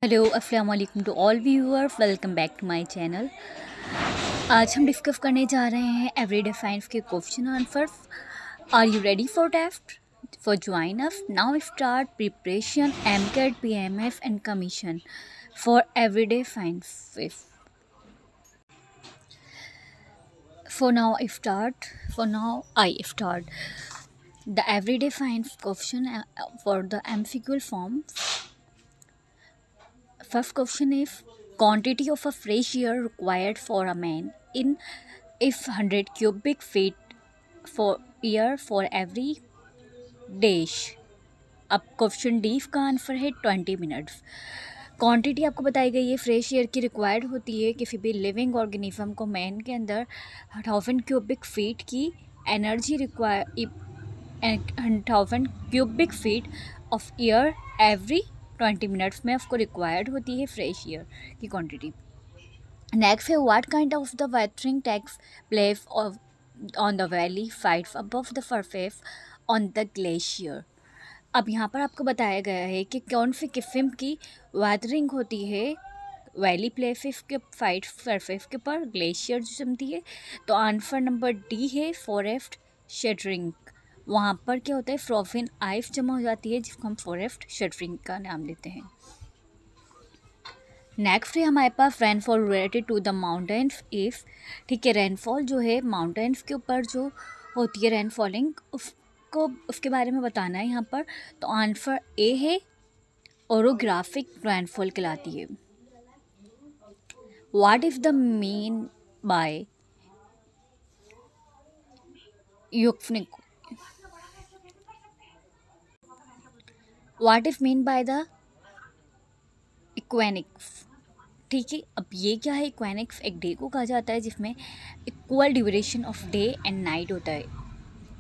Hello अस्सलाम वालेकुम to all viewer, welcome back to my channel. आज हम डिस्कस करने जा रहे हैं एवरीडे साइंस के question answer. Are you ready for test? For join us now start preparation MCAT PMF and commission for everyday science. For now I start the everyday science question for the MCQ form. First question is quantity of a fresh air required for a man in if 100 cubic feet for air for every dash. अब question D का answer है 20 minutes. Quantity आपको बताई गई है fresh air की required होती है किसी भी लिविंग ऑर्गेनिज्म को मैन के अंदर 1000 क्यूबिक फीट की energy 1000 cubic feet of air every 20 minutes में आपको रिक्वायर्ड होती है फ्रेश एयर की क्वांटिटी। नेक्स्ट है what kind of the weathering takes place on the valley sides above the surface on the glacier. अब यहाँ पर आपको बताया गया है कि कौन सी किस्म की वेदरिंग होती है वैली प्लेसेस के साइड सरफेस के ऊपर ग्लेशियर जो जमती है। तो आंसर नंबर डी है फॉरेस्ट शेटरिंग। वहाँ पर क्या होता है फ्रोजन आइस जमा हो जाती है जिसको हम फॉरेस्ट शेटरिंग का नाम देते हैं। नेक्स्ट है हमारे पास rainfall related to the mountains if, ठीक है, रेनफॉल जो है माउंटेन्स के ऊपर जो होती है रेनफॉलिंग उसको उसके बारे में बताना है यहाँ पर। तो आंसर ए है ओरोग्राफिक रेनफॉल कहलाती है। What is the mean by equinox what is mean by the equinox, ठीक है। अब ये क्या है इक्वेनिक्स? एक डे को कहा जाता है जिसमें equal duration of day and night होता है।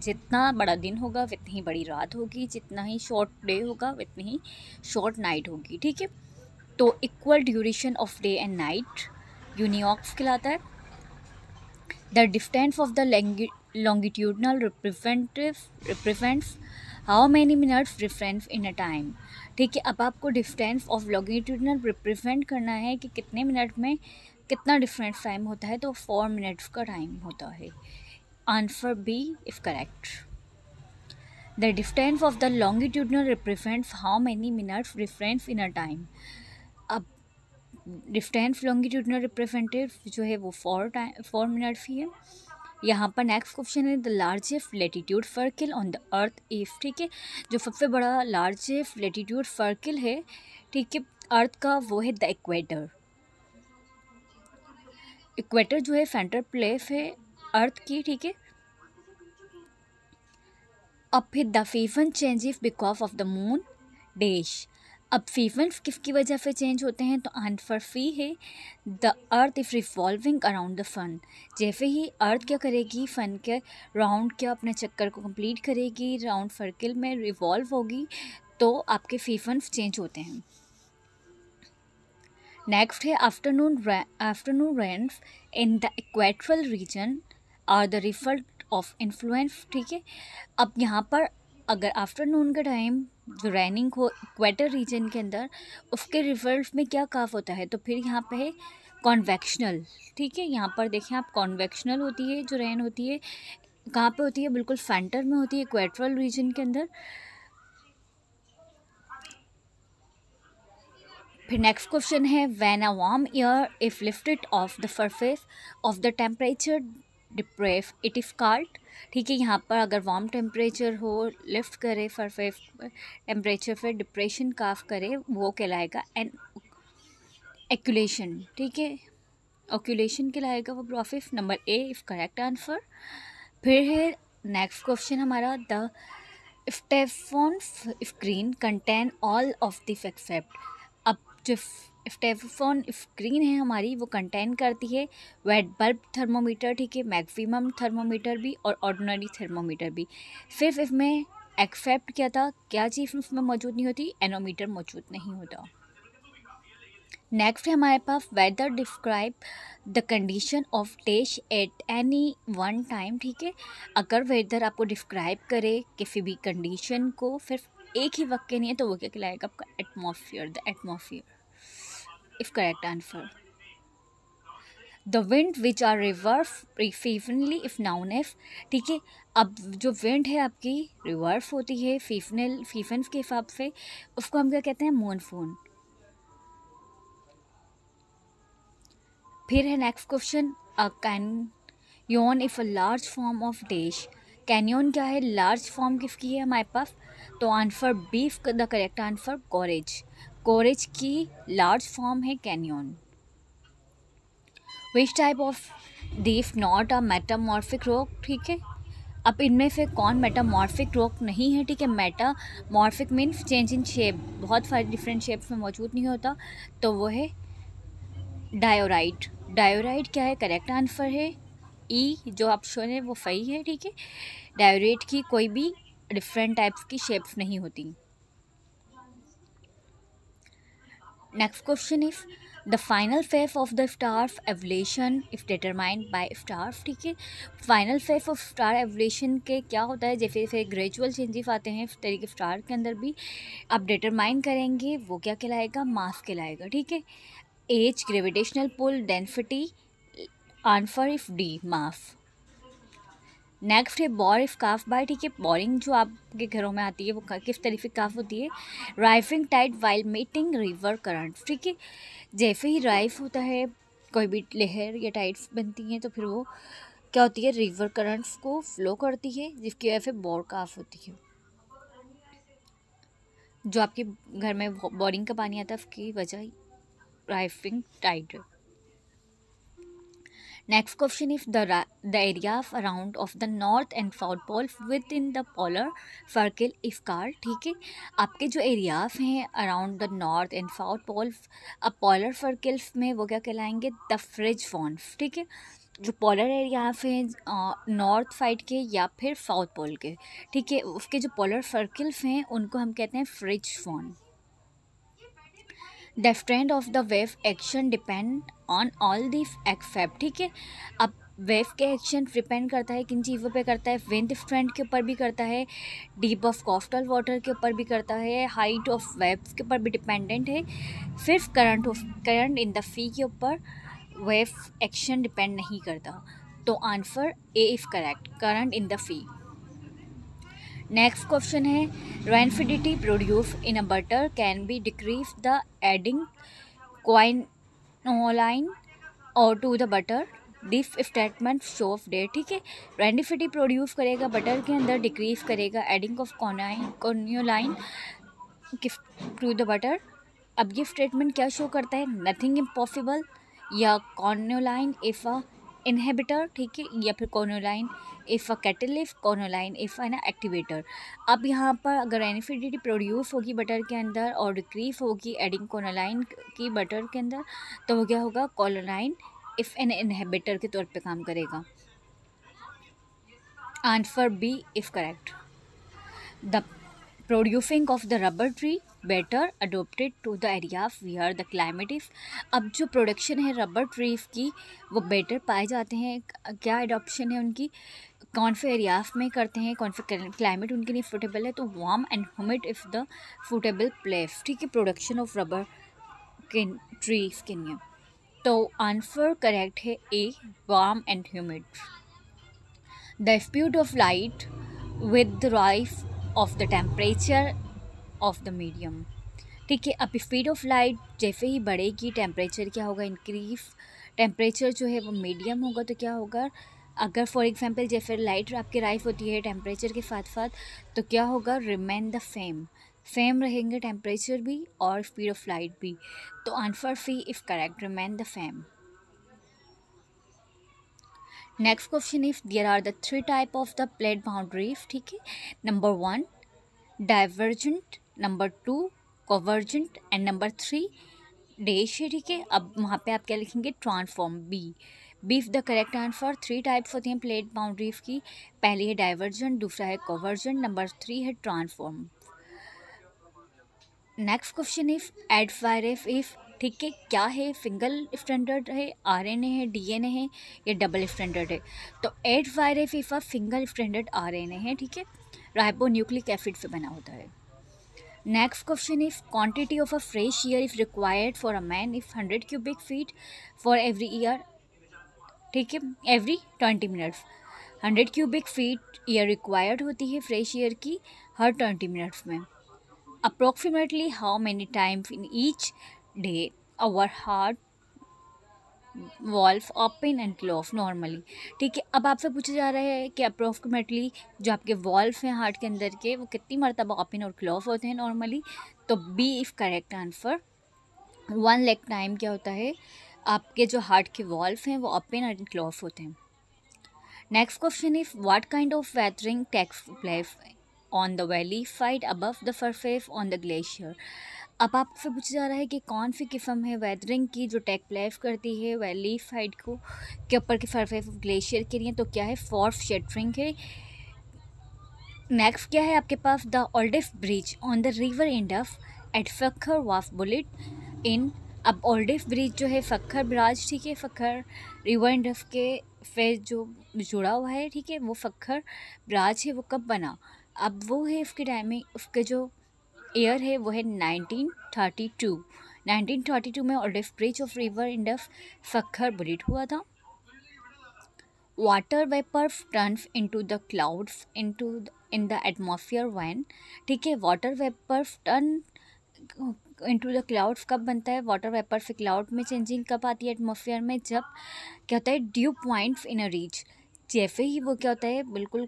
जितना बड़ा दिन होगा उतनी ही बड़ी रात होगी, जितना ही शॉर्ट डे होगा उतनी ही शॉर्ट नाइट होगी, ठीक है। तो equal duration of day and night equinox कहलाता है। The distance of the longitudinal represents how many minutes difference in a time, ठीक है। अब आपको डिस्टेंस ऑफ लॉन्गिट्यूडनल रिप्रेजेंट करना है कि कितने मिनट में कितना डिफरेंस टाइम होता है। तो 4 मिनट्स का टाइम होता है। Answer B is correct. The distance of the longitudinal represents how many minutes difference in a time. अब डिस्टेंस लॉन्गिट्यूडनल रिप्रेजेंटेटिव जो है वो 4 मिनट्स ही है। यहाँ पर नेक्स्ट क्वेश्चन है the largest latitude circle on the earth is, ठीक है। जो सबसे बड़ा लार्जेस्ट लेटीट्यूड सर्किल है, ठीक है, अर्थ का, वो है द इक्वेटर। इक्वेटर जो है सेंटर प्लेस है अर्थ की, ठीक है। अब फिर the season changes because of the moon dash. अब सीजन्स किसकी वजह से चेंज होते हैं? तो आंसर सी है the earth is revolving around the sun. जैसे ही अर्थ क्या करेगी सन के राउंड क्या अपने चक्कर को कंप्लीट करेगी, राउंड सर्किल में रिवॉल्व होगी, तो आपके सीजन्स चेंज होते हैं। नेक्स्ट है afternoon rains in the equatorial region are the result of influence, ठीक है। अब यहाँ पर अगर आफ्टरनून का टाइम जो रैनिंग हो इक्वेटर रीजन के अंदर, उसके रिजल्ट में क्या काफ होता है? तो फिर यहाँ पे है कॉन्वेक्शनल, ठीक है। यहाँ पर देखें आप, कॉन्वेक्शनल होती है जो रेन होती है, कहाँ पे होती है? बिल्कुल सेंटर में होती है इक्वेटोरियल रीजन के अंदर। फिर नेक्स्ट क्वेश्चन है when a warm air if lifted of the surface of the temperature depress it is called, ठीक है। यहाँ पर अगर वार्म टेम्परेचर हो, लिफ्ट करे सरफेस टेम्परेचर पे डिप्रेशन काफ करे, वो कहलाएगा एन एक्यूलेशन, ठीक है। ऑक्यूलेशन कहलाएगा वो प्रोसेस। Number A is correct answer. फिर है नेक्स्ट क्वेश्चन हमारा द स्टेफोन screen contain all of this except. अब जो स्टेफोन स्क्रीन है हमारी वो कंटेन करती है वेट बल्ब थर्मोमीटर, ठीक है, मैक्सिमम थर्मोमीटर भी और ऑर्डिनरी थर्मोमीटर भी। सिर्फ इसमें एक्सेप्ट क्या था, क्या चीज़ उसमें मौजूद नहीं होती? एनोमीटर मौजूद नहीं होता। नेक्स्ट है हमारे पास weather describe the condition of dash at any one time, ठीक है। अगर वेदर आपको डिस्क्राइब करे किसी भी कंडीशन को सिर्फ एक ही वक्त के नहीं है तो वो क्या कहलाएगा? आपका atmosphere, the atmosphere. if correct answer. The wind which are रिवर्फ फीफनली इफ नाउन इफ, ठीक है। अब जो विंड है आपकी रिवर्फ होती है फीफन के हिसाब से, उसको हम क्या कहते हैं, मॉनसून। फिर है next question, a canyon if a large form of dash. Canyon क्या है, लार्ज फॉर्म किसकी है हमारे पास, तो answer B the correct answer gorge. Gorge की लार्ज फॉर्म है canyon. Which type of reef not a metamorphic rock, ठीक है। अब इनमें से कौन मेटामॉर्फिक रॉक नहीं है, ठीक है। Metamorphic means change in shape, बहुत सारे डिफरेंट शेप्स में मौजूद नहीं होता, तो वो है डायोराइट। डायोराइट क्या है, करेक्ट आंसर है ई, जो ऑप्शन है वो सही है, ठीक है। डायोराइट की कोई भी डिफरेंट टाइप्स की शेप्स नहीं होती। Next question is the final phase of the star evolution if determined by star, ठीक है। Final phase of star evolution के क्या होता है, जैसे जैसे ग्रेजुअल चेंजेस आते हैं इस तरीके स्टार के अंदर भी आप डिटरमाइन करेंगे, वो क्या कहलाएगा, मास कहलाएगा, ठीक है। A, gravitational pull, density, answer is D, mass. Next है बॉर इफ काफ बाय, ठीक है। बॉरिंग जो आपके घरों में आती है वो किस तरीके से काफ होती है, rising tide while meeting river current, ठीक है। जैसे ही राइफ होता है, कोई भी लहर या टाइड्स बनती हैं, तो फिर वो क्या होती है, रिवर करंट्स को फ्लो करती है, जिसकी वजह से बॉर काफ होती है। जो आपके घर में बोरिंग का पानी आता है उसकी वजह राइफिंग टाइड है। Next question is the area around of the north and south pole with in the polar circle is कार, ठीक है। आपके जो एरियाज हैं around the north and south pole, अब पोलर सर्किल्स में वो क्या कहलाएंगे, द फ्रिज फॉन्स, ठीक है। जो पोलर एरियाज हैं नॉर्थ साइड के या फिर साउथ पोल के, ठीक है, उसके जो पोलर सर्किल्स हैं उनको हम कहते हैं frigid zone. The strength of the wave action depend on all this except, ठीक है। अब वेव के एक्शन डिपेंड करता है किन चीज़ों पे करता है, विंड स्ट्रेंथ के ऊपर भी करता है, डीप ऑफ कोस्टल वाटर के ऊपर भी करता है, हाइट ऑफ वेव्स के ऊपर भी डिपेंडेंट है, सिर्फ करंट इन द सी के ऊपर वेव एक्शन डिपेंड नहीं करता, तो answer A is correct, current in the sea. Next question है rancidity produce in a butter can be decrease the adding quinoline और to the butter, this statement show of that, ठीक है। Rancidity produce करेगा butter के अंदर, decrease करेगा adding of quinoline to the butter. अब ये स्टेटमेंट क्या शो करता है, नथिंग इम्पॉसिबल या क्वाइनोलाइन इफ अ इनहिबिटर, ठीक है, या फिर quinoline if a catalyst, quinoline if an activator. अब यहाँ पर अगर रेनफिडिटी प्रोड्यूस होगी बटर के अंदर और डिक्रीज होगी एडिंग क्वाइनोलाइन की बटर के अंदर, तो वो क्या होगा, क्वाइनोलाइन इफ़ एन इनहिबिटर के तौर पे काम करेगा। Answer B is correct. The producing of the rubber tree better adopted to the area where the climate is. अब जो प्रोडक्शन है रबर ट्रीज की वो बेटर पाए जाते हैं, क्या अडोप्शन है उनकी, कौन से एरियाज में करते हैं, कौन से क्लाइमेट उनके लिए सूटेबल है, तो warm and humid if the suitable place, ठीक है, प्रोडक्शन ऑफ रबर के ट्रीज के लिए। तो आंसर करेक्ट है A, warm and humid. The speed of light with the rise of the temperature of the medium, ठीक है। अब स्पीड ऑफ लाइट जैसे ही बढ़ेगी टेम्परेचर क्या होगा, इंक्रीज, टेम्परेचर जो है वो मीडियम होगा, तो क्या होगा, अगर फॉर एग्जांपल जैसे लाइट आपकी राइज होती है टेम्परेचर के साथ साथ, तो क्या होगा, रिमेन द सेम रहेंगे टेम्परेचर भी और स्पीड ऑफ लाइट भी, तो answer C is correct, remain the same. Next question is there are the 3 type of the plate boundaries, ठीक है। Number 1 divergent, number 2 convergent and number 3 dash है, ठीक है। अब वहाँ पे आप क्या लिखेंगे, transform, B is the correct answer. 3 types होती हैं प्लेट बाउंड्रीज की, पहली है डाइवर्जेंट, दूसरा है कन्वर्जेंट, नंबर 3 है transform. Next question if AIDS फायरेफ इफ, ठीक है, क्या है, सिंगल स्टैंडर्ड है, आरएनए है, डीएनए है या डबल स्टैंडर्ड है, तो एड फायरेफ इफ सिंगल स्टैंडर्ड आरएनए है, ठीक है, राइबोन्यूक्लिक एसिड से बना होता है। Next question is quantity of a fresh air if required for a man if 100 cubic feet for every year. ठीक है, every 20 minutes 100 cubic feet air required होती है फ्रेश एयर की हर 20 मिनट्स में. Approximately how many times in each day our heart valve open and close normally. ठीक है, अब आपसे पूछा जा रहा है कि अप्रोक्सीमेटली जो आपके वॉल्व हैं हार्ट के अंदर के वो कितनी मरतबा ओपन और क्लोज होते हैं नॉर्मली. तो B is correct answer. 1 lakh time क्या होता है, आपके जो हार्ट के वॉल्व हैं वो ओपन एंड क्लोज होते हैं. Next question is what kind of weathering takes place on the valley side above the surface on the glacier. अब आपसे पूछा जा रहा है कि कौन सी किस्म है वेदरिंग की जो टेक प्लेस करती है वैली साइड को के ऊपर के सरफेस ऑफ ग्लेशियर के लिए. तो क्या है, फॉर्स शेटरिंग है. नेक्स्ट क्या है आपके पास, the oldest bridge on the river Indus at फखर वाज बुल्ट इन. अब ओल्डेस्ट ब्रिज जो है फखर ब्राज, ठीक है, फखर रिवर इंडस के फेस जो जुड़ा हुआ है, ठीक है, वो फखर ब्राज है, वो कब बना. अब वो है उसके टाइमिंग, उसके जो ईयर है वो है 1932. 1932 में oldest bridge of river Indus फखर बुल्ट हुआ था. Water vapour turns into the clouds into in the atmosphere when. ठीक है, water vapour turn into the clouds कब बनता है, वाटर वेपर से क्लाउड में चेंजिंग कब आती है एटमॉस्फेयर में, जब क्या होता है dew points in a reach. जैसे ही वो क्या होता है बिल्कुल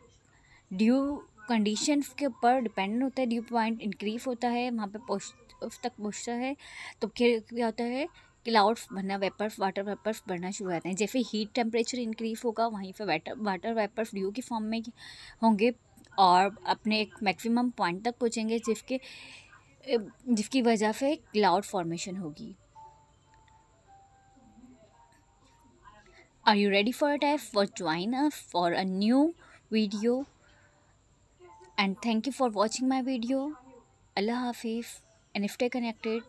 ड्यू कंडीशंस के ऊपर डिपेंडेंट होता है, ड्यू पॉइंट इंक्रीज होता है वहाँ पे उस तक पहुँचता है, तो क्या होता है क्लाउड्स बनना, वेपर्स वाटर वेपर्स बढ़ना शुरू हो जाते हैं. जैसे हीट टेम्परेचर इंक्रीज होगा वहीं पे वाटर वेपर्स ड्यू की फॉर्म में होंगे और अपने एक मैक्सिमम पॉइंट तक पहुँचेंगे जिसकी वजह से क्लाउड फॉर्मेशन होगी. Are you ready for a test? For join us for a new video and thank you for watching my video. Allah Hafiz and stay connected.